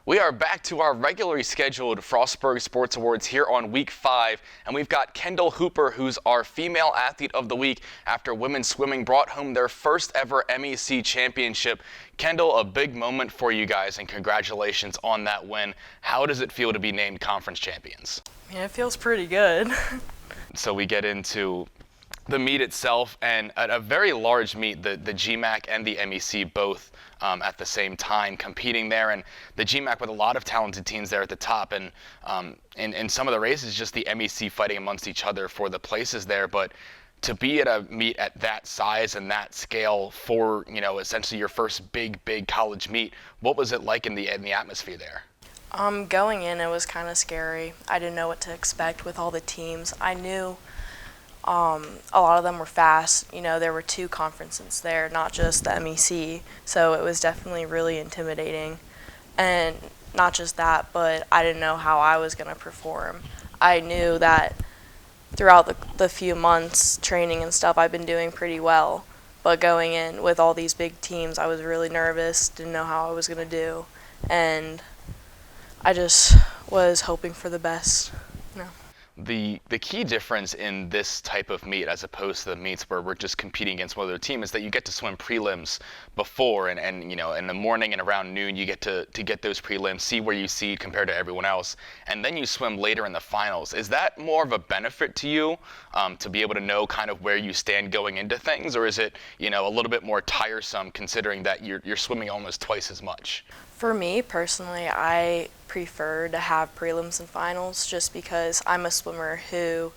We are back to our regularly scheduled Frostburg Sports Awards here on week 5, and we've got Kendall Hooper, who's our female athlete of the week after women's swimming brought home their first ever MEC championship. Kendall, a big moment for you guys, and congratulations on that win. How does it feel to be named conference champions? Yeah, it feels pretty good. So we get into the meet itself, and at a very large meet, the GMAC and the MEC both at the same time competing there, and the GMAC with a lot of talented teams there at the top, and in some of the races just the MEC fighting amongst each other for the places there. But to be at a meet at that size and that scale for, you know, essentially your first big college meet, what was it like in the atmosphere there? Going in, it was kind of scary. I didn't know what to expect with all the teams. I knew a lot of them were fast. You know, there were 2 conferences there, not just the MEC, so it was definitely really intimidating. And not just that, but I didn't know how I was going to perform. I knew that throughout the few months training and stuff, I've been doing pretty well, but going in with all these big teams, I was really nervous, didn't know how I was going to do, and I just was hoping for the best. The key difference in this type of meet as opposed to the meets where we're just competing against one other team is that you get to swim prelims before, and you know, in the morning and around noon you get to get those prelims, see where you seed compared to everyone else, and then you swim later in the finals. Is that more of a benefit to you to be able to know kind of where you stand going into things, or is it, you know, a little bit more tiresome considering that you're swimming almost twice as much? For me personally, I prefer to have prelims and finals just because I'm a swimmer who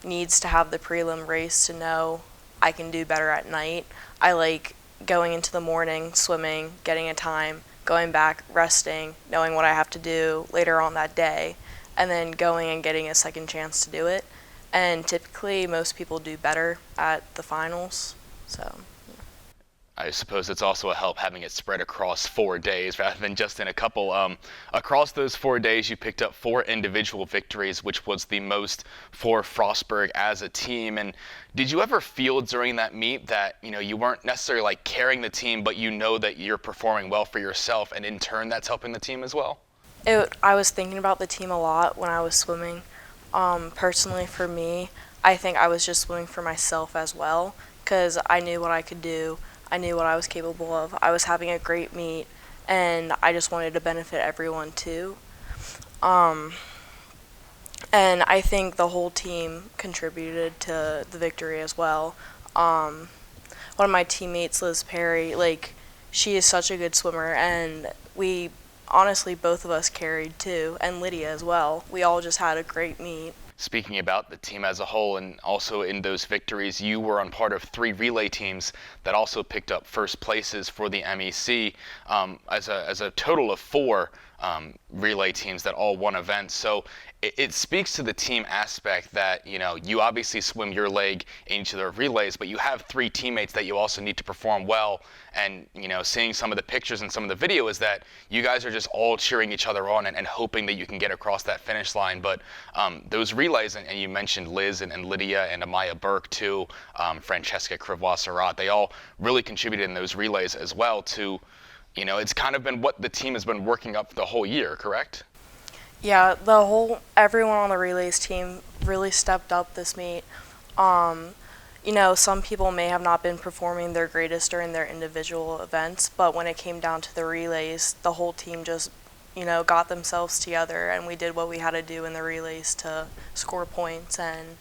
needs to have the prelim race to know I can do better at night. I like going into the morning, swimming, getting a time, going back, resting, knowing what I have to do later on that day, and then going and getting a second chance to do it. And typically most people do better at the finals, so. I suppose it's also a help having it spread across 4 days rather than just in a couple. Across those 4 days, you picked up 4 individual victories, which was the most for Frostburg as a team. And did you ever feel during that meet that, you know, you weren't necessarily like carrying the team, but you know that you're performing well for yourself, and in turn, that's helping the team as well? I was thinking about the team a lot when I was swimming. Personally, for me, I think I was just swimming for myself as well, because I knew what I could do. I knew what I was capable of. I was having a great meet, and I just wanted to benefit everyone too. And I think the whole team contributed to the victory as well. One of my teammates, Liz Perry, she is such a good swimmer, and we honestly, both of us carried too, and Lydia as well. We all just had a great meet. Speaking about the team as a whole, and also in those victories, you were on part of 3 relay teams that also picked up first places for the MEC as a total of 4 relay teams that all won events. So it speaks to the team aspect that, you know, you obviously swim your leg into the relays, but you have 3 teammates that you also need to perform well. And, you know, seeing some of the pictures and some of the video is that you guys are just all cheering each other on and hoping that you can get across that finish line. But those relays, and you mentioned Liz and Lydia and Amaya Burke too, Francesca Cravois-Surratt, they all really contributed in those relays as well to, you know, it's kind of been what the team has been working up the whole year, correct? Yeah, everyone on the relays team really stepped up this meet. You know, some people may have not been performing their greatest during their individual events, but when it came down to the relays, the whole team just, you know, got themselves together, and we did what we had to do in the relays to score points. And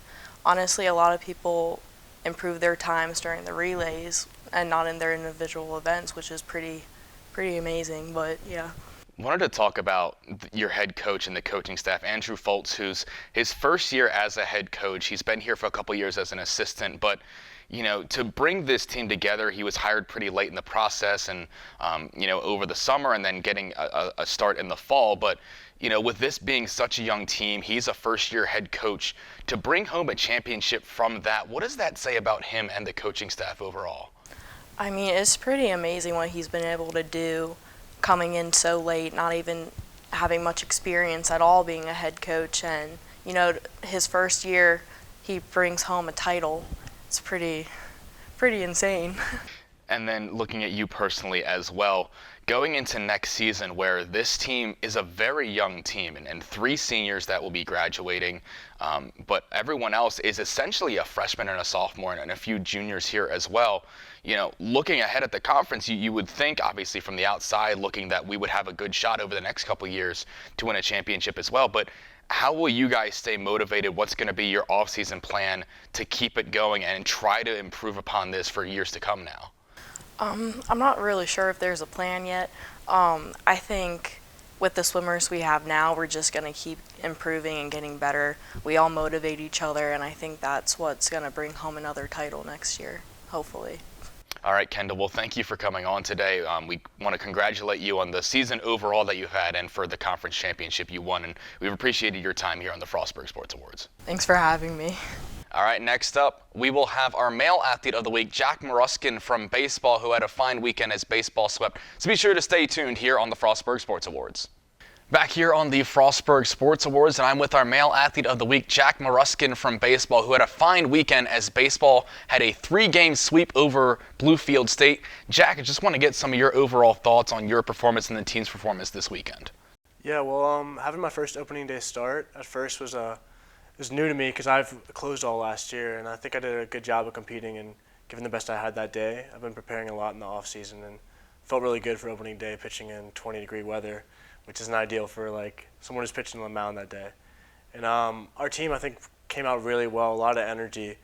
honestly, a lot of people improved their times during the relays and not in their individual events, which is pretty amazing, but yeah. Wanted to talk about your head coach and the coaching staff, Andrew Fultz, who's his first year as a head coach. He's been here for a couple years as an assistant, but, you know, to bring this team together, he was hired pretty late in the process and, you know, over the summer and then getting a start in the fall. But, you know, with this being such a young team, he's a first-year head coach. To bring home a championship from that, what does that say about him and the coaching staff overall? I mean, it's pretty amazing what he's been able to do coming in so late, not even having much experience at all being a head coach. And, you know, his first year, he brings home a title. It's pretty insane. And then looking at you personally as well, going into next season where this team is a very young team and 3 seniors that will be graduating, but everyone else is essentially a freshman and a sophomore and a few juniors here as well. Looking ahead at the conference, you would think, obviously from the outside looking, that we would have a good shot over the next couple of years to win a championship as well. But how will you guys stay motivated? What's going to be your off-season plan to keep it going and try to improve upon this for years to come now? I'm not really sure if there's a plan yet. I think with the swimmers we have now, we're just going to keep improving and getting better. We all motivate each other, and I think that's what's going to bring home another title next year, hopefully. All right, Kendall, well, thank you for coming on today. We want to congratulate you on the season overall that you've had and for the conference championship you won, and we've appreciated your time here on the Frostburg Sports Awards. Thanks for having me. All right, next up, we will have our male athlete of the week, Jack Moroskin from baseball, who had a fine weekend as baseball swept. So be sure to stay tuned here on the Frostburg Sports Awards. Back here on the Frostburg Sports Awards, and I'm with our male athlete of the week, Jack Moroskin from baseball, who had a fine weekend as baseball had a 3-game sweep over Bluefield State. Jack, I just want to get some of your overall thoughts on your performance and the team's performance this weekend. Yeah, well, having my first opening day start at first was new to me because I've closed all last year, and I think I did a good job of competing and giving the best I had that day. I've been preparing a lot in the off season and felt really good for opening day, pitching in 20-degree weather, which isn't ideal for like someone who's pitching on the mound that day. And our team, I think, came out really well. A lot of energy.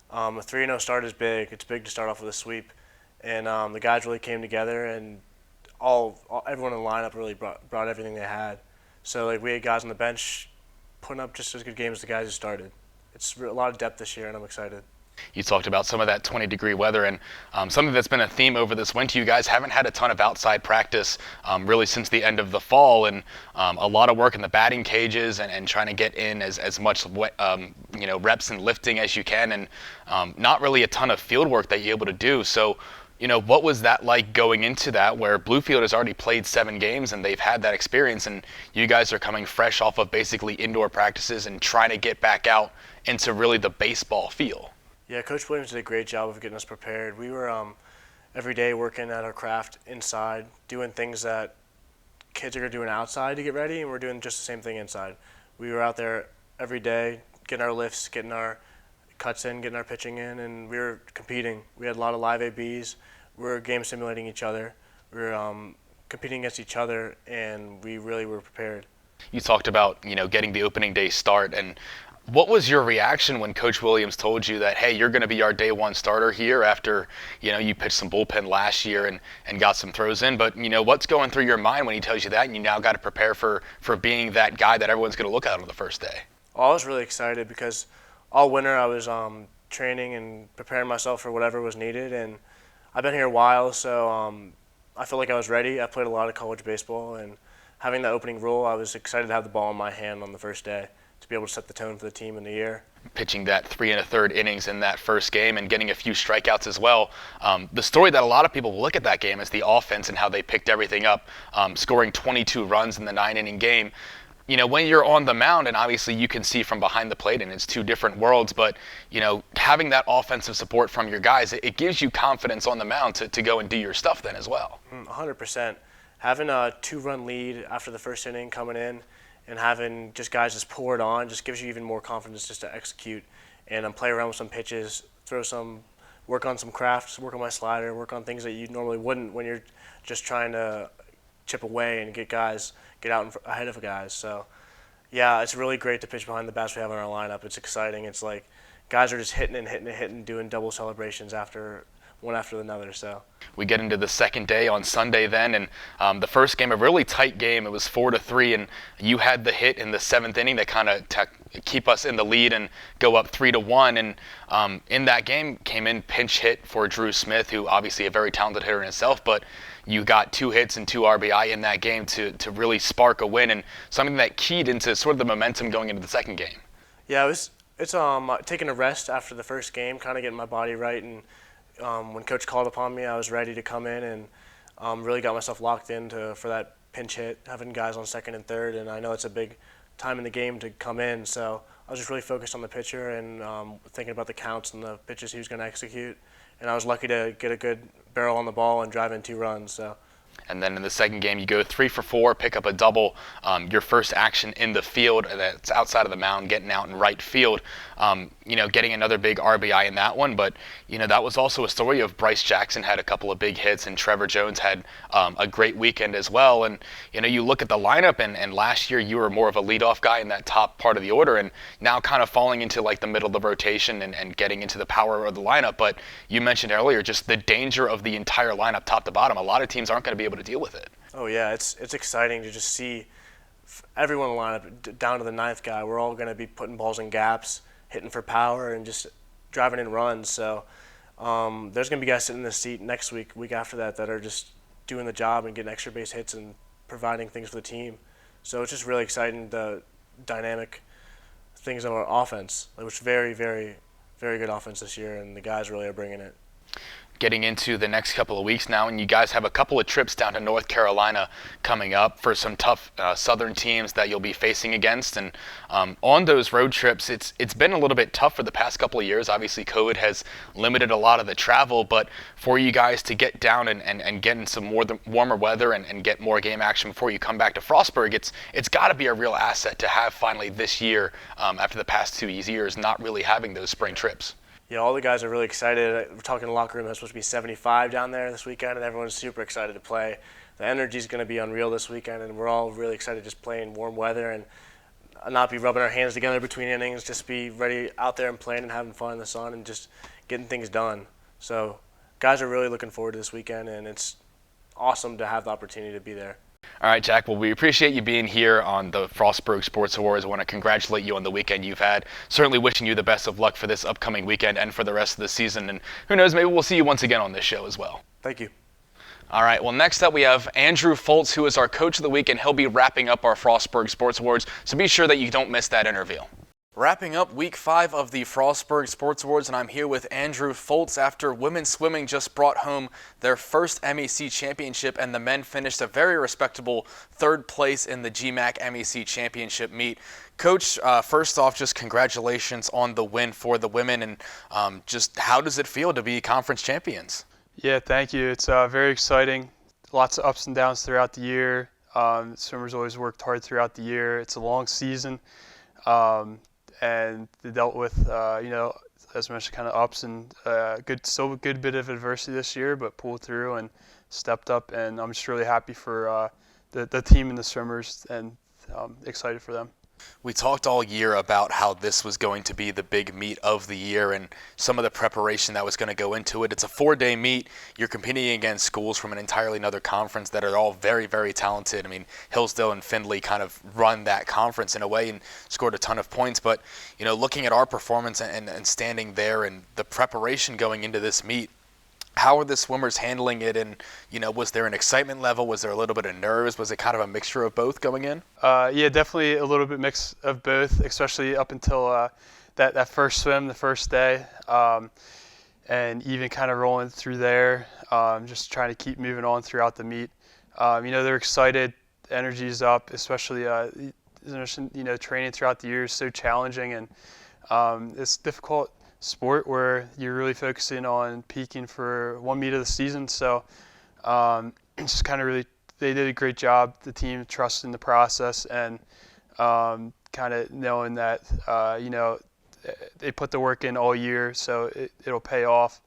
A 3-0 start is big. It's big to start off with a sweep, and the guys really came together, and everyone in the lineup really brought everything they had. So like we had guys on the bench putting up just as good games as the guys who started. It's a lot of depth this year, and I'm excited. You talked about some of that 20-degree weather, and something that's been a theme over this winter. You guys haven't had a ton of outside practice really since the end of the fall, and a lot of work in the batting cages and trying to get in as much reps and lifting as you can, and not really a ton of field work that you're able to do. So, what was that like going into that, where Bluefield has already played 7 games and they've had that experience, and you guys are coming fresh off of basically indoor practices and trying to get back out into really the baseball feel? Yeah, Coach Williams did a great job of getting us prepared. We were every day working at our craft inside, doing things that kids are doing outside to get ready, and we're doing just the same thing inside. We were out there every day, getting our lifts, getting our cuts in, getting our pitching in, and we were competing. We had a lot of live ABs. We were game simulating each other. We were competing against each other, and we really were prepared. You talked about, getting the opening day start, and what was your reaction when Coach Williams told you that, hey, you're going to be our day one starter here after, you pitched some bullpen last year and got some throws in? But, what's going through your mind when he tells you that, and you now got to prepare for being that guy that everyone's going to look at on the first day? Well, I was really excited because all winter I was training and preparing myself for whatever was needed, and I've been here a while, so I felt like I was ready. I played a lot of college baseball, and having that opening role, I was excited to have the ball in my hand on the first day, to be able to set the tone for the team in the year. Pitching that 3 1/3 innings in that first game and getting a few strikeouts as well. The story that a lot of people will look at that game is the offense and how they picked everything up, scoring 22 runs in the 9-inning game. When you're on the mound, and obviously you can see from behind the plate, and it's 2 different worlds, but, having that offensive support from your guys, it gives you confidence on the mound to go and do your stuff then as well. 100%. Having a 2-run lead after the first inning coming in, and having just guys just pour it on just gives you even more confidence just to execute and play around with some pitches, work on some crafts, work on my slider, work on things that you normally wouldn't when you're just trying to chip away and get out ahead of guys. So, yeah, it's really great to pitch behind the bats we have in our lineup. It's exciting. It's like guys are just hitting, doing double celebrations one after another. So we get into the second day on Sunday then, and the first game, a really tight game. It was 4-3, and you had the hit in the 7th inning that kind of keep us in the lead and go up 3-1. And in that game, came in pinch hit for Drew Smith, who obviously a very talented hitter in himself, but you got 2 hits and 2 RBI in that game to really spark a win, and something that keyed into sort of the momentum going into the second game. Yeah, it's taking a rest after the first game, kind of getting my body right, and when Coach called upon me, I was ready to come in and really got myself locked in for that pinch hit, having guys on second and third, and I know it's a big time in the game to come in, so I was just really focused on the pitcher and thinking about the counts and the pitches he was going to execute, and I was lucky to get a good barrel on the ball and drive in 2 runs. So. And then in the second game, you go 3 for 4, pick up a double. Your first action in the field, that's outside of the mound, getting out in right field. Getting another big RBI in that one. But that was also a story of Bryce Jackson had a couple of big hits, and Trevor Jones had a great weekend as well. And you look at the lineup, and last year you were more of a leadoff guy in that top part of the order, and now kind of falling into like the middle of the rotation and getting into the power of the lineup. But you mentioned earlier just the danger of the entire lineup, top to bottom. A lot of teams aren't going to be able to deal with it. Oh yeah, it's exciting to just see everyone in the lineup down to the 9th guy. We're all going to be putting balls in gaps, hitting for power, and just driving in runs. So there's going to be guys sitting in the seat next week after that are just doing the job and getting extra base hits and providing things for the team. So it's just really exciting, the dynamic things of our offense. It was very, very, very good offense this year, and the guys really are bringing it. Getting into the next couple of weeks now, and you guys have a couple of trips down to North Carolina coming up for some tough southern teams that you'll be facing against. And on those road trips, it's been a little bit tough for the past couple of years. Obviously, COVID has limited a lot of the travel, but for you guys to get down and get in some warmer weather and get more game action before you come back to Frostburg, it's got to be a real asset to have finally this year, after the past 2 years, not really having those spring trips. Yeah, all the guys are really excited. We're talking in the locker room. It's supposed to be 75 down there this weekend, and everyone's super excited to play. The energy is going to be unreal this weekend, and we're all really excited just playing warm weather and not be rubbing our hands together between innings, just be ready out there and playing and having fun in the sun and just getting things done. So guys are really looking forward to this weekend, and it's awesome to have the opportunity to be there. All right, Jack. Well, we appreciate you being here on the Frostburg Sports Awards. I want to congratulate you on the weekend you've had. Certainly wishing you the best of luck for this upcoming weekend and for the rest of the season. And who knows, maybe we'll see you once again on this show as well. Thank you. All right, well, next up we have Andrew Fultz, who is our Coach of the Week, and he'll be wrapping up our Frostburg Sports Awards. So be sure that you don't miss that interview. Wrapping up Week 5 of the Frostburg Sports Awards, and I'm here with Andrew Fultz after women's swimming just brought home their first MEC championship, and the men finished a very respectable 3rd place in the GMAC MEC championship meet. Coach, first off, just congratulations on the win for the women, and just how does it feel to be conference champions? Yeah, thank you. It's very exciting. Lots of ups and downs throughout the year. Swimmers always worked hard throughout the year. It's a long season. And they dealt with, as mentioned, kind of ups and still a good bit of adversity this year, but pulled through and stepped up. And I'm just really happy for the team and the swimmers, and excited for them. We talked all year about how this was going to be the big meet of the year and some of the preparation that was going to go into it. It's a 4-day meet. You're competing against schools from an entirely another conference that are all very, very talented. I mean, Hillsdale and Findlay kind of run that conference in a way and scored a ton of points. But, looking at our performance and standing there and the preparation going into this meet, how are the swimmers handling it? And, was there an excitement level? Was there a little bit of nerves? Was it kind of a mixture of both going in? Yeah, definitely a little bit mix of both, especially up until that first swim, the first day, and even kind of rolling through there, just trying to keep moving on throughout the meet. They're excited, energy's up, especially, training throughout the year is so challenging, and it's difficult sport where you're really focusing on peaking for one meet of the season. So just kind of really, they did a great job. The team trusting the process and kind of knowing that, they put the work in all year, so it'll pay off.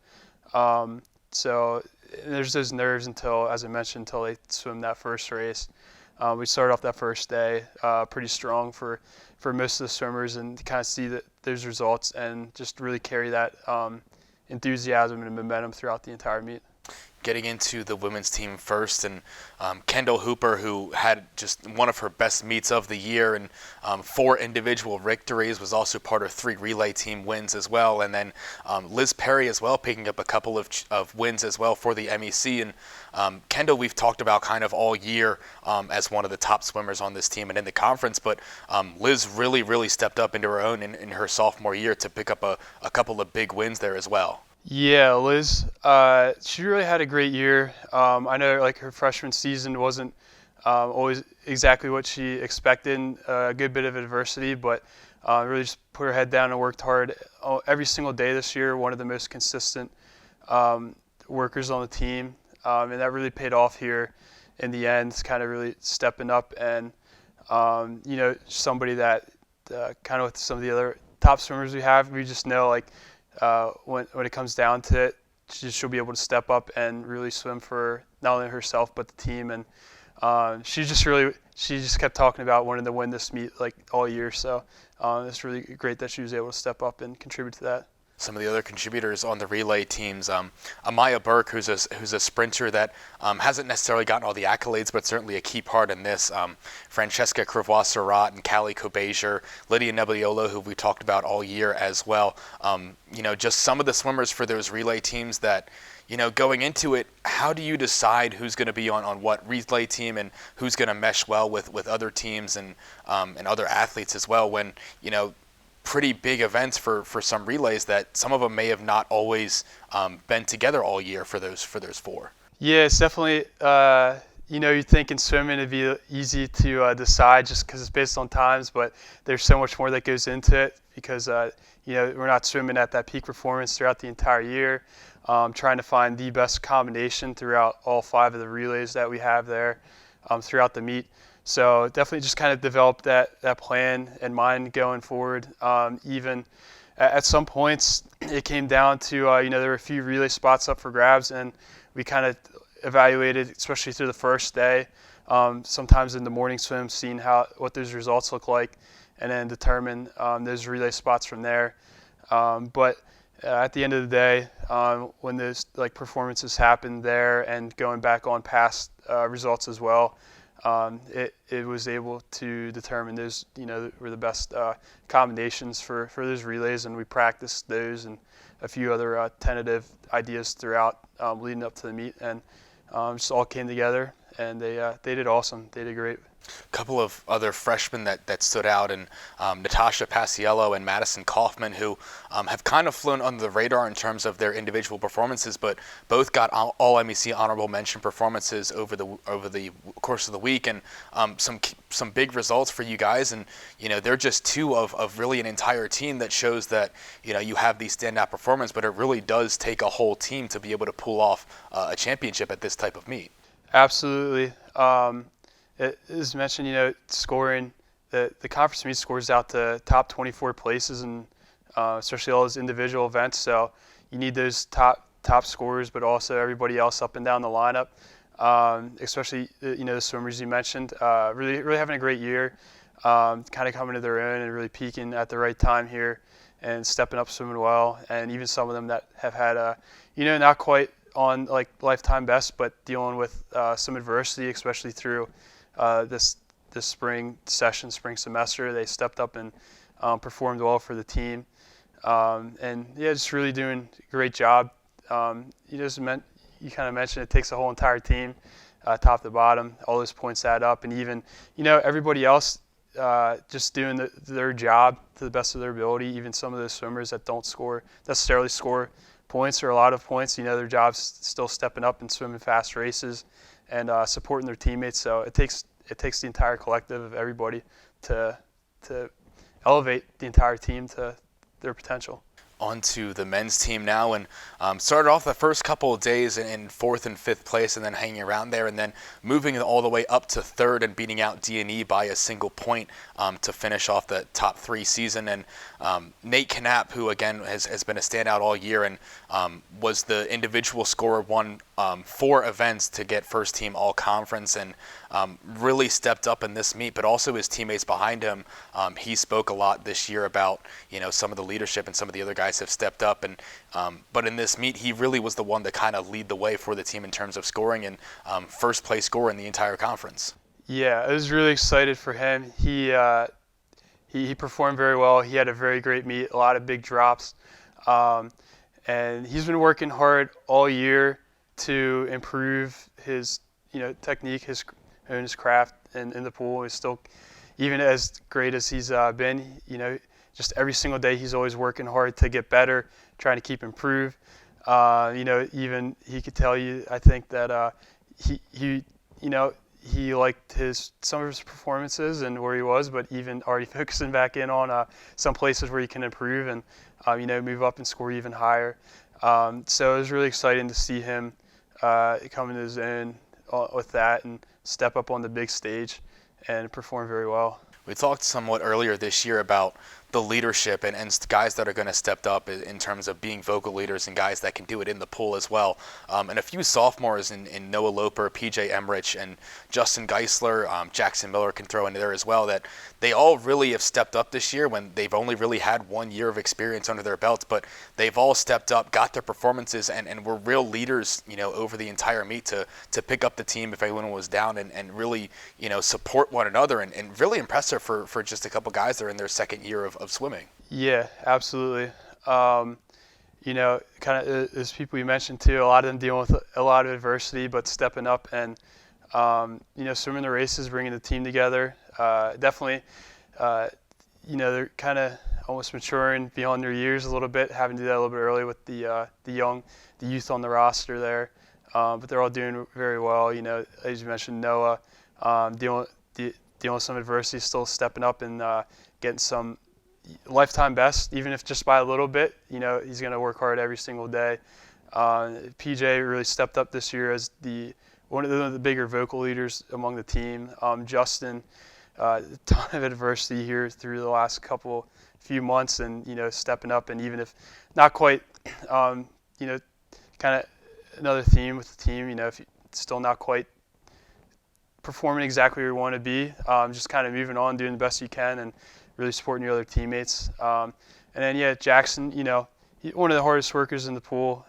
So there's those nerves until, as I mentioned, until they swim that first race. We started off that first day pretty strong for most of the swimmers, and to kind of see those results and just really carry that enthusiasm and momentum throughout the entire meet. Getting into the women's team first, and Kendall Hooper, who had just one of her best meets of the year and 4 individual victories, was also part of 3 relay team wins as well. And then Liz Perry as well, picking up a couple of wins as well for the MEC. And Kendall, we've talked about kind of all year as one of the top swimmers on this team and in the conference, but Liz really, really stepped up into her own in her sophomore year to pick up a couple of big wins there as well. Yeah, Liz, she really had a great year. I know her freshman season wasn't always exactly what she expected, a good bit of adversity, but really just put her head down and worked hard every single day this year, one of the most consistent workers on the team, and that really paid off here in the end. It's kind of really stepping up, and somebody that kind of with some of the other top swimmers we have, we just know like when it comes down to it, she'll be able to step up and really swim for not only herself but the team. And she just kept talking about wanting to win this meet like all year. So it's really great that she was able to step up and contribute to that. Some of the other contributors on the relay teams, Amaya Burke, who's a sprinter that hasn't necessarily gotten all the accolades, but certainly a key part in this. Francesca Cravois-Surratt and Callie Kobazier, Lydia Nebbiolo, who we talked about all year as well. Just some of the swimmers for those relay teams that, going into it, how do you decide who's going to be on what relay team and who's going to mesh well with other teams and other athletes as well when, pretty big events for some relays that some of them may have not always been together all year for those four. Yeah, it's definitely, you'd think in swimming it'd be easy to decide just because it's based on times, but there's so much more that goes into it because, we're not swimming at that peak performance throughout the entire year. Trying to find the best combination throughout all 5 of the relays that we have there throughout the meet. So definitely just kind of developed that plan in mind going forward. Even at some points, it came down to, there were a few relay spots up for grabs, and we kind of evaluated, especially through the first day, sometimes in the morning swim, seeing what those results look like, and then determine those relay spots from there. But at the end of the day, when those performances happened there and going back on past results as well, it was able to determine those, were the best combinations for those relays, and we practiced those and a few other tentative ideas throughout leading up to the meet, and just all came together, and they did awesome. They did great. A couple of other freshmen that stood out, and Natasha Paciello and Madison Kaufman, who have kind of flown under the radar in terms of their individual performances, but both got all MEC honorable mention performances over the course of the week, and some big results for you guys. And they're just two of really an entire team that shows that you have these standout performances, but it really does take a whole team to be able to pull off a championship at this type of meet. Absolutely. As mentioned, scoring, the conference meet scores out to top 24 places, and especially all those individual events. So you need those top scorers, but also everybody else up and down the lineup. Especially the swimmers you mentioned, really having a great year, kind of coming to their own and really peaking at the right time here, and stepping up swimming well. And even some of them that have had not quite on lifetime best, but dealing with some adversity, especially through this spring semester. They stepped up and performed well for the team, and just really doing a great job. You kind of mentioned it takes a whole entire team, top to bottom. All those points add up, and even everybody else just doing their job to the best of their ability. Even some of those swimmers that don't necessarily score points or a lot of points, their job's still stepping up and swimming fast races and supporting their teammates. So it takes the entire collective of everybody to elevate the entire team to their potential. On to the men's team now, and started off the first couple of days in 4th and 5th place, and then hanging around there, and then moving all the way up to 3rd and beating out D&E by a single point to finish off the top 3 season. And Nate Knapp, who again has been a standout all year and was the individual scorer, won 4 events to get first team all conference, and really stepped up in this meet, but also his teammates behind him. He spoke a lot this year about some of the leadership, and some of the other guys have stepped up, and but in this meet he really was the one to kind of lead the way for the team in terms of scoring, and first place scorer in the entire conference. Yeah, I was really excited for him. He performed very well. He had a very great meet, a lot of big drops, and he's been working hard all year to improve his technique, his craft in the pool. He's still, even as great as he's been, just every single day he's always working hard to get better, trying to keep improve. Even he could tell you, I think that he liked some of his performances and where he was, but even already focusing back in on some places where he can improve and move up and score even higher. So it was really exciting to see him come into his own with that and step up on the big stage and perform very well. We talked somewhat earlier this year about the leadership and guys that are going to step up in terms of being vocal leaders and guys that can do it in the pool as well. And a few sophomores in Noah Loper, PJ Emrich, and Justin Geisler, Jackson Miller can throw in there as well, that they all really have stepped up this year when they've only really had 1 year of experience under their belts, but they've all stepped up, got their performances, and were real leaders, over the entire meet to pick up the team if anyone was down and really, support one another and really impressive for just a couple guys that are in their second year of swimming. Yeah, absolutely. Kind of as people you mentioned too, a lot of them dealing with a lot of adversity, but stepping up and, swimming the races, bringing the team together. Definitely, they're kind of almost maturing beyond their years a little bit, having to do that a little bit early with the youth on the roster there. But they're all doing very well. As you mentioned, Noah, dealing with some adversity, still stepping up and getting some lifetime best, even if just by a little bit. He's going to work hard every single day. PJ really stepped up this year as one of the bigger vocal leaders among the team. Justin, a ton of adversity here through the last few months, and stepping up, and even if not quite, kind of another theme with the team. If you're still not quite performing exactly where you want to be, just kind of moving on, doing the best you can, and really supporting your other teammates. And then, Jackson, he's one of the hardest workers in the pool.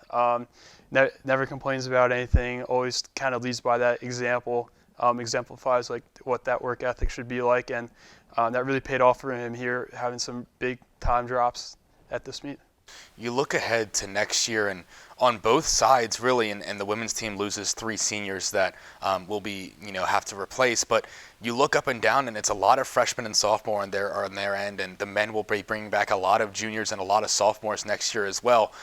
Never complains about anything, always kind of leads by that example, exemplifies like what that work ethic should be like. And that really paid off for him here, having some big time drops at this meet. You look ahead to next year, and on both sides, really, and the women's team loses 3 seniors that will be, have to replace. But you look up and down, and it's a lot of freshmen and sophomore on their end, and the men will be bringing back a lot of juniors and a lot of sophomores next year as well.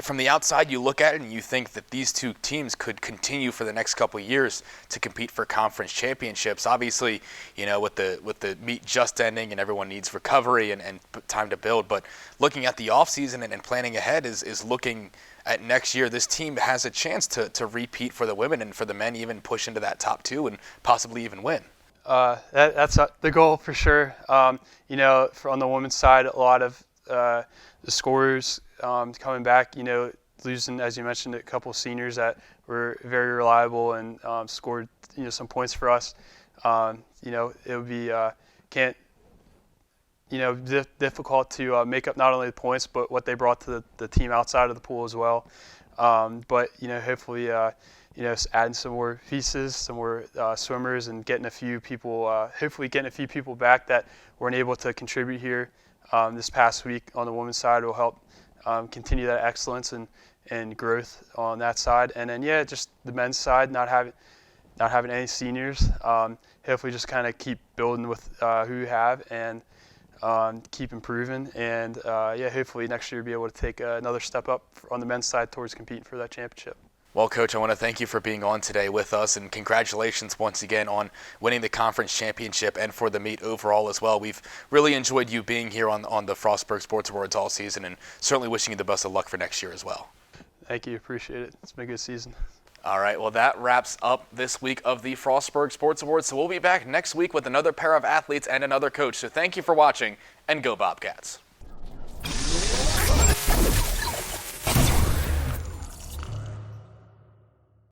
From the outside, you look at it and you think that these two teams could continue for the next couple of years to compete for conference championships. Obviously, with the meet just ending and everyone needs recovery and time to build. But looking at the offseason and planning ahead is looking at next year. This team has a chance to repeat for the women, and for the men even push into that top 2 and possibly even win. That's the goal for sure. On the women's side, a lot of the scorers coming back, losing, as you mentioned, a couple of seniors that were very reliable and scored, some points for us. It would be difficult to make up not only the points but what they brought to the team outside of the pool as well. But hopefully, adding some more pieces, some more swimmers, and getting a few people, hopefully getting a few people back that weren't able to contribute here this past week on the women's side will help continue that excellence and growth on that side. And then just the men's side, not having any seniors. Hopefully just kind of keep building with who you have and keep improving. And hopefully next year be able to take another step up on the men's side towards competing for that championship. Well, Coach, I want to thank you for being on today with us, and congratulations once again on winning the conference championship and for the meet overall as well. We've really enjoyed you being here on the Frostburg Sports Awards all season, and certainly wishing you the best of luck for next year as well. Thank you. Appreciate it. It's been a good season. All right, well, that wraps up this week of the Frostburg Sports Awards. So we'll be back next week with another pair of athletes and another coach. So thank you for watching, and go Bobcats.